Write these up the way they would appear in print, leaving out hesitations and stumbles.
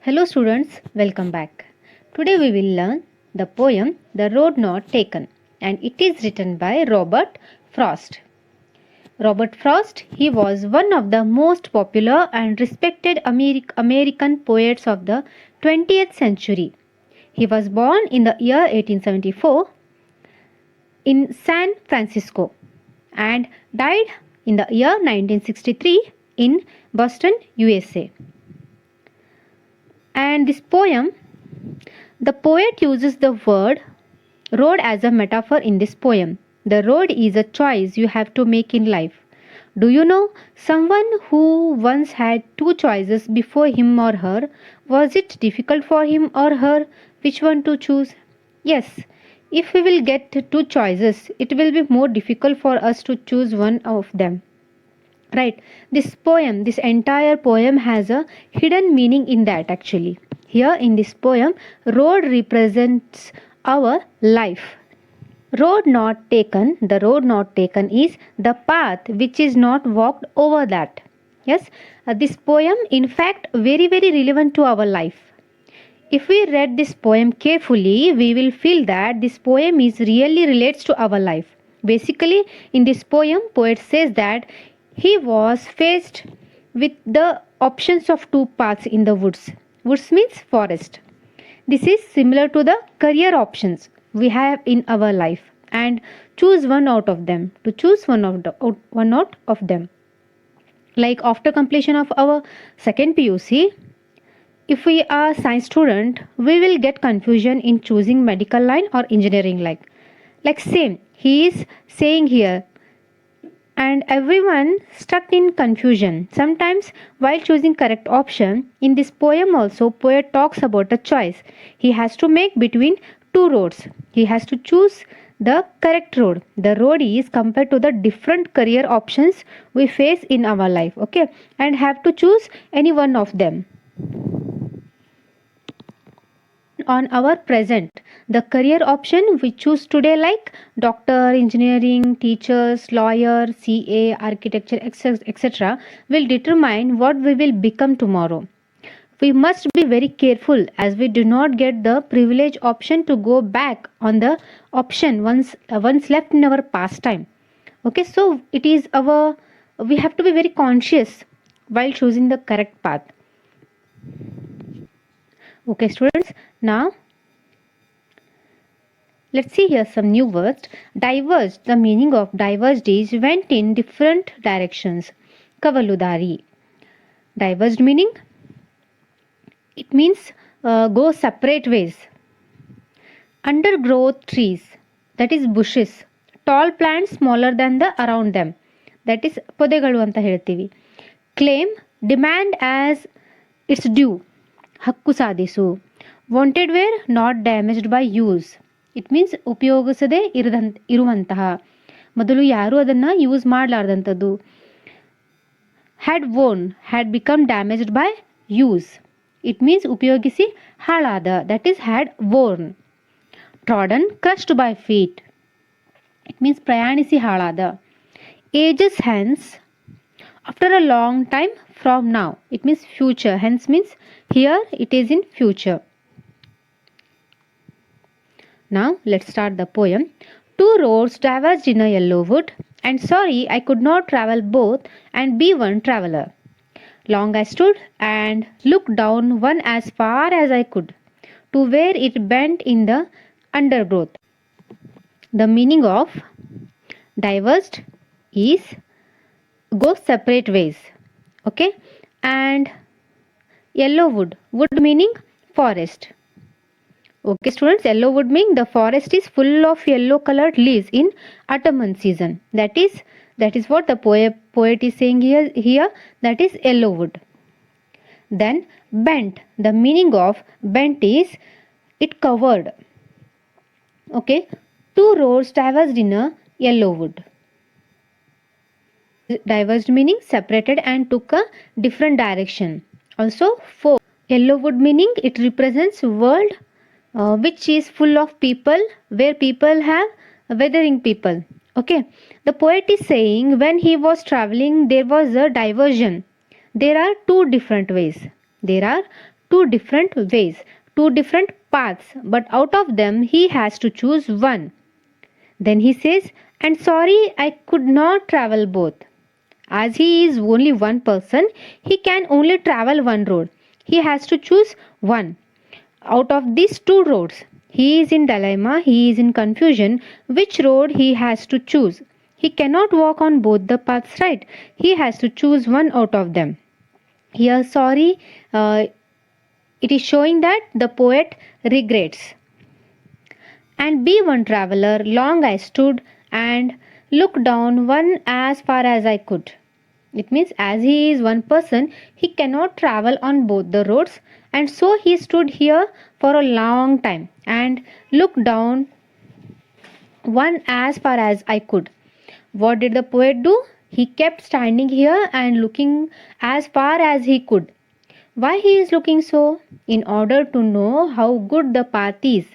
Hello students, welcome back. Today we will learn the poem The Road Not Taken, and it is written by Robert Frost. Robert Frost, he was one of the most popular and respected American poets of the 20th century. He was born in the year 1874 in San Francisco and died in the year 1963 in Boston, USA. And this poem, the poet uses the word road as a metaphor in this poem. The road is a choice you have to make in life. Do you know someone who once had two choices before him or her? Was it difficult for him or her which one to choose? Yes, if we will get two choices, it will be more difficult for us to choose one of them. Right, this entire poem has a hidden meaning in that actually. Here in this poem, road represents our life. The road not taken is the path which is not walked over that. Yes, this poem in fact very relevant to our life. If we read this poem carefully, we will feel that this poem is really relates to our life. Basically, in this poem, poet says that he was faced with the options of two paths in the woods. Woods means forest. This is similar to the career options we have in our life and choose one out of them. To choose one out of them. Like after completion of our second PUC, if we are science student, we will get confusion in choosing medical line or engineering line. Like same, he is saying here, and everyone stuck in confusion. Sometimes while choosing correct option, in this poem also poet talks about a choice. He has to make between two roads. He has to choose the correct road. The road is compared to the different career options we face in our life, okay? And have to choose any one of them. On our present, the career option we choose today like doctor, engineering, teachers, lawyer, CA, architecture, etc. will determine what we will become tomorrow. We must be very careful as we do not get the privilege option to go back on the option once left in our past time. Okay, so it is our, we have to be very conscious while choosing the correct path. Okay students, now let's see here some new words. Diverged, the meaning of diverged is went in different directions. Kavaludari. Diverged meaning? It means go separate ways. Undergrowth trees, that is bushes. Tall plants smaller than the around them, that is ಪೊದೆಗಳು ಅಂತ ಹೇಳ್ತೀವಿ. Claim, demand as its due. ಹಕ್ಕು ಸಾಧಿಸು. Wanted where not damaged by use. It means ಉಪಯೋಗಿಸದೇ ಇರುವಂತಹ, ಮೊದಲು ಯಾರೂ ಅದನ್ನು ಯೂಸ್ ಮಾಡಲಾರ್ದಂಥದ್ದು. Had worn, had become damaged by use. It means ಉಪಯೋಗಿಸಿ ಹಾಳಾದ, that is had worn. Trodden, crushed by feet. It means ಪ್ರಯಾಣಿಸಿ ಹಾಳಾದ. Ages hence, after a long time from now. It means future. Hence means here it is in future. Now let's start the poem. Two roads diverged in a yellow wood, and sorry I could not travel both and be one traveler. Long I stood and looked down one as far as I could, to where it bent in the undergrowth. The meaning of diverged is go separate ways, okay? And yellow wood meaning forest. Okay students, yellow wood meaning the forest is full of yellow colored leaves in autumn season. That is what the poet is saying here, that is yellow wood. Then bent, the meaning of bent is it covered, okay? Two roads diverged in a yellow wood. Diverged meaning separated and took a different direction. Also four, yellow wood meaning it represents world which is full of people, where people have weathering people, okay? The poet is saying when he was traveling there was a diversion. There are two different ways. There are two different ways, two different paths, but out of them he has to choose one. Then he says, and sorry, I could not travel both. As he is only one person, he can only travel one road. He has to choose one. Out of these two roads, he is in dilemma, he is in confusion which road he has to choose. He cannot walk on both the paths, right? He has to choose one out of them. Here, sorry, it is showing that the poet regrets. And be one traveller, long I stood and looked down one as far as I could. It means as he is one person, he cannot travel on both the roads, and so he stood here for a long time and looked down one as far as I could. What did the poet do? He kept standing here and looking as far as he could. Why he is looking so? In order to know how good the path is.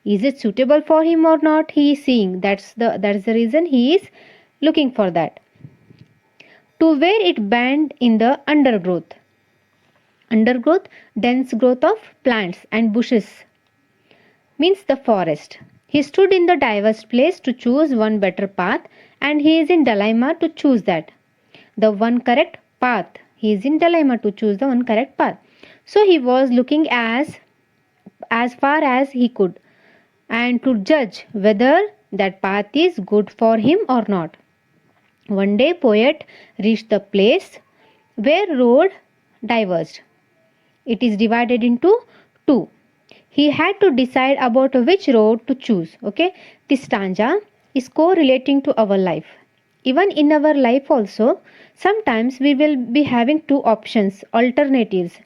Is it suitable for him or not? He is seeing. That's the reason he is looking for that. To where it bent in the undergrowth. Undergrowth, dense growth of plants and bushes, means the forest. He stood in the diverse place to choose one better path, and he is in dilemma to choose that. The one correct path. He is in dilemma to choose the one correct path. So he was looking as far as he could and to judge whether that path is good for him or not. One day poet reached the place where road diverged. It is divided into two. He had to decide about which road to choose. Okay, this stanza is correlating to our life. Even in our life also, sometimes we will be having two options, alternatives.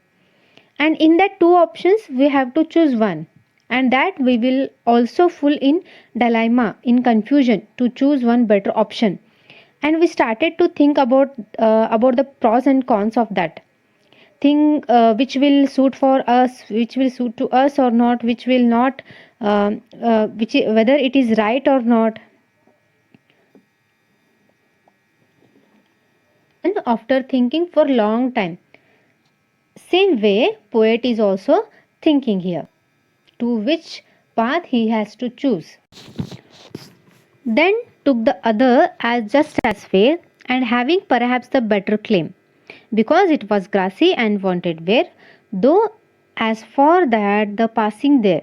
And in that two options, we have to choose one. And that we will also full in dilemma, in confusion to choose one better option. And we started to think about the pros and cons of that thing, which will suit for us, which will suit to us or not, which will not, which whether it is right or not. And after thinking for long time, same way poet is also thinking here to which path he has to choose. Then took the other as just as fair and having perhaps the better claim, because it was grassy and wanted wear, though as for that the passing there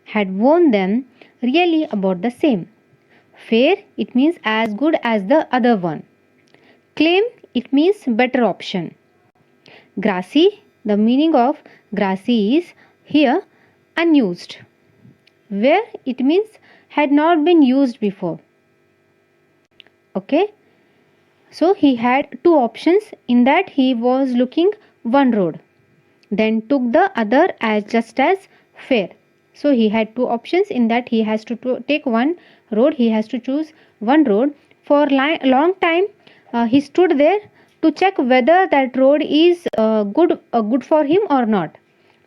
had worn them really about the same. Fair, it means as good as the other one. Claim, it means better option. Grassy, the meaning of grassy is here unused, where it means had not been used before. Okay, so he had two options, in that he was looking one road, then took the other as just as fair. So he had two options, in that he has to take one road, he has to choose one road. For long time he stood there to check whether that road is good for him or not.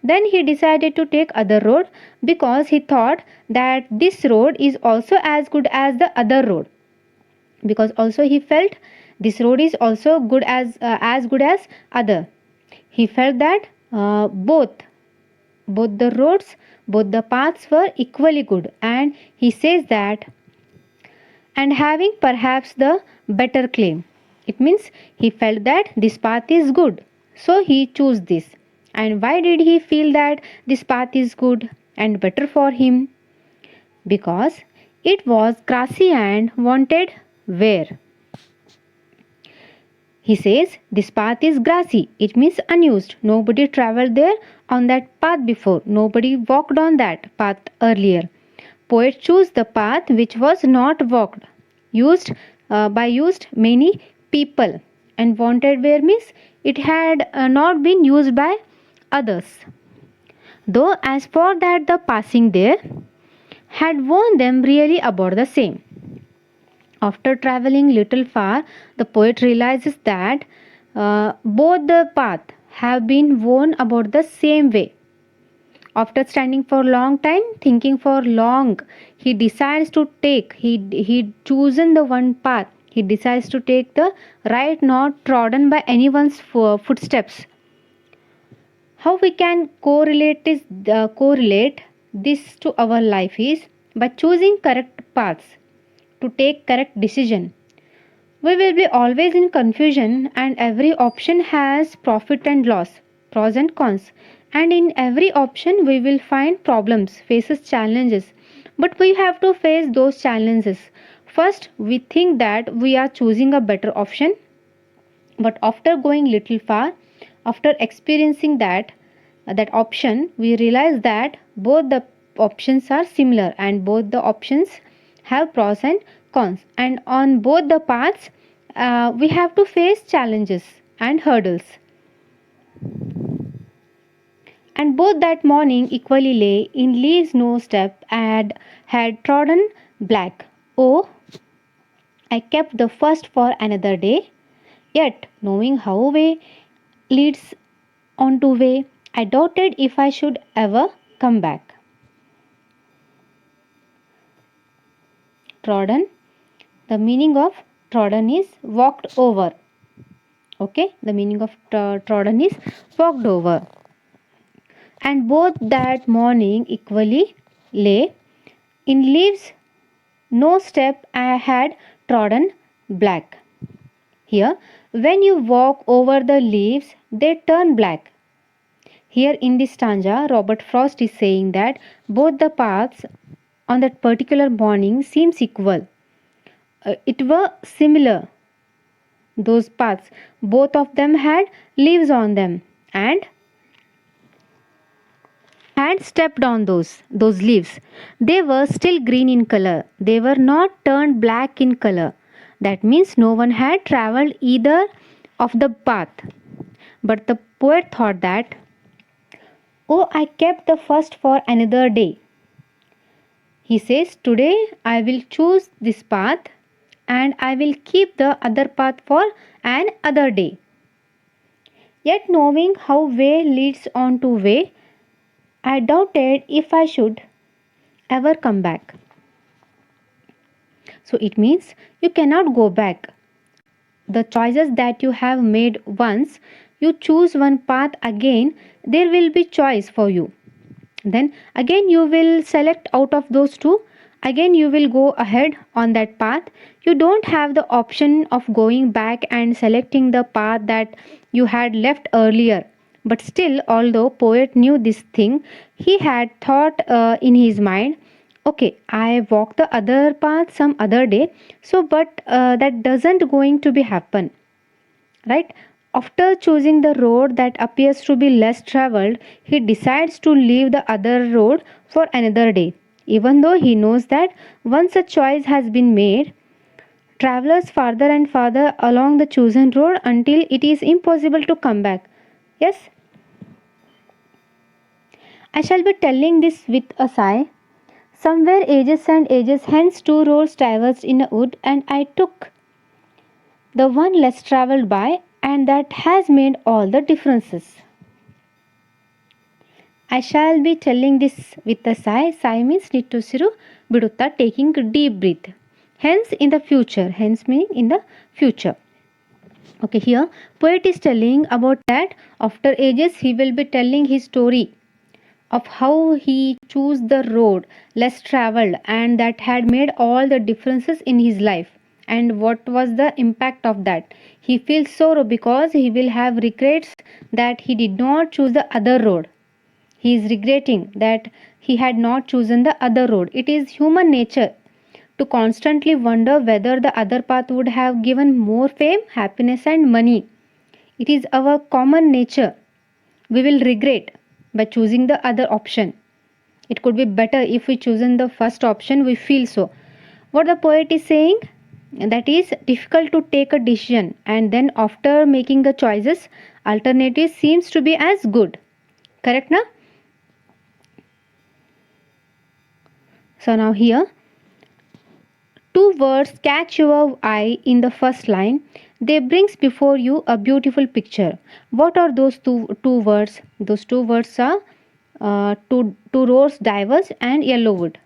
Then he decided to take other road, because he thought that this road is also as good as the other road, because also he felt this road is also good as good as other. He felt that both the roads, both the paths were equally good, and he says that, and having perhaps the better claim. It means he felt that this path is good, so he chose this. And why did he feel that this path is good and better for him? Because it was grassy and wanted wear. He says this path is grassy. It means unused. Nobody traveled there on that path before. Nobody walked on that path earlier. Poet chose the path which was not walked, used many people, and wanted where means it had not been used by others. Though as for that the passing there had worn them really about the same. After traveling little far, the poet realizes that both the path have been worn about the same way. After standing for long time, thinking for long, he decides to take, he chosen the one path. He decides to take the right, not trodden by anyone's footsteps. How we can correlate this to our life is by choosing correct paths to take correct decision. We will be always in confusion, and every option has profit and loss, pros and cons. And in every option, we will find problems, faces challenges. But we have to face those challenges. First, we think that we are choosing a better option, but after going little far, after experiencing that option, we realize that both the options are similar and both the options have pros and cons. And on both the paths, we have to face challenges and hurdles. And both that morning equally lay in leaves no step had trodden black. Oh, I kept the first for another day. Yet, knowing how way leads on to way, I doubted if I should ever come back. Trodden. The meaning of trodden is walked over. Okay, the meaning of trodden is walked over. And both that morning equally lay in leaves no step I had trodden black. Here, when you walk over the leaves, they turn black. Here in this stanza, Robert Frost is saying that both the paths on that particular morning seems equal. It were similar. Those paths, both of them had leaves on them and had stepped on those leaves. They were still green in color. They were not turned black in color. That means no one had traveled either of the path. But the poet thought that, oh, I kept the first for another day. He says, today I will choose this path and I will keep the other path for an other day. Yet knowing how way leads on to way, I doubted if I should ever come back. So it means you cannot go back. The choices that you have made once, you choose one path again, there will be choice for you. Then again you will select out of those two. Again you will go ahead on that path. You don't have the option of going back and selecting the path that you had left earlier. But still, although poet knew this thing, he had thought in his mind, okay, I walk the other path some other day. So, but that doesn't going to be happen, right? After choosing the road that appears to be less traveled, he decides to leave the other road for another day. Even though he knows that once a choice has been made, travelers farther and farther along the chosen road until it is impossible to come back. Yes, I shall be telling this with a sigh. Somewhere ages and ages hence two roads diverged in a wood, and I took the one less traveled by, and that has made all the differences. I shall be telling this with a sigh. Sigh means nittosiru bidutta, taking a deep breath. Hence in the future. Hence meaning in the future. Okay, here poet is telling about that after ages he will be telling his story of how he chose the road less traveled and that had made all the differences in his life, and what was the impact of that. He feels sorrow because he will have regrets that he did not choose the other road. He is regretting that he had not chosen the other road. It is human nature to constantly wonder whether the other path would have given more fame, happiness, and money. It is our common nature. We will regret by choosing the other option. It could be better if we chosen the first option, we feel so. What the poet is saying, that is difficult to take a decision, and then after making the choices, alternative seems to be as good. Correct na? So now here, two words catch your eye in the first line. They brings before you a beautiful picture. What are those two words? Those two words are two roads diverse and yellow wood.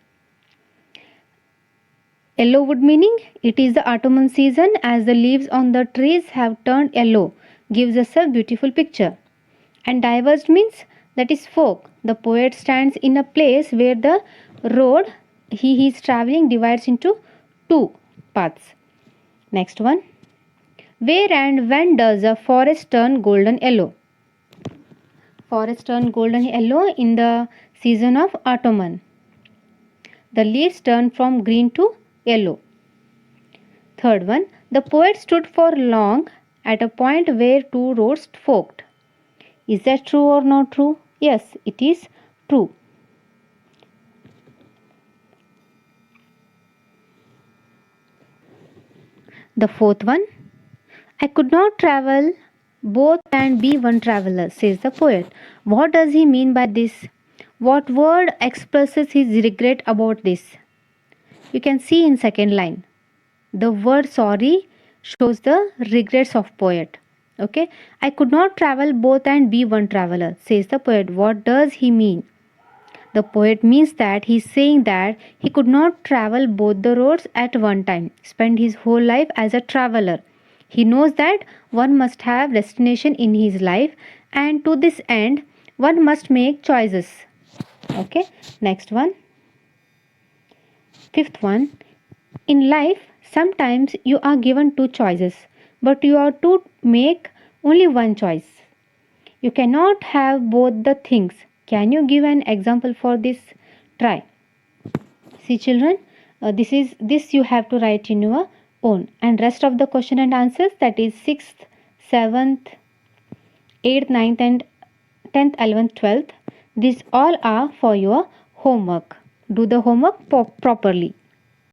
Yellow wood meaning it is the autumn season as the leaves on the trees have turned yellow, gives us a beautiful picture. And diverged means that is fork. The poet stands in a place where the road he is traveling divides into two paths. Next one. Where and when does a forest turn golden yellow? Forest turn golden yellow in the season of autumn. The leaves turn from green to yellow. Third one. The poet stood for long at a point where two roads forked. Is that true or not true? Yes, it is true. The fourth one. I could not travel both and be one traveler, says the poet. What does he mean by this? What word expresses his regret about this? You can see in second line. The word sorry shows the regrets of poet. Okay, I could not travel both and be one traveler, says the poet. What does he mean? The poet means that he is saying that he could not travel both the roads at one time, spend his whole life as a traveler. He knows that one must have destination in his life, and to this end one must make choices. Okay, next one. Fifth one. In life, sometimes you are given two choices, but you are to make only one choice. You cannot have both the things. Can you give an example for this? Try. See children, this you have to write in your own, and rest of the question and answers, that is 6th, 7th, 8th, 9th and 10th, 11th, 12th, these all are for your homework. Do the homework properly.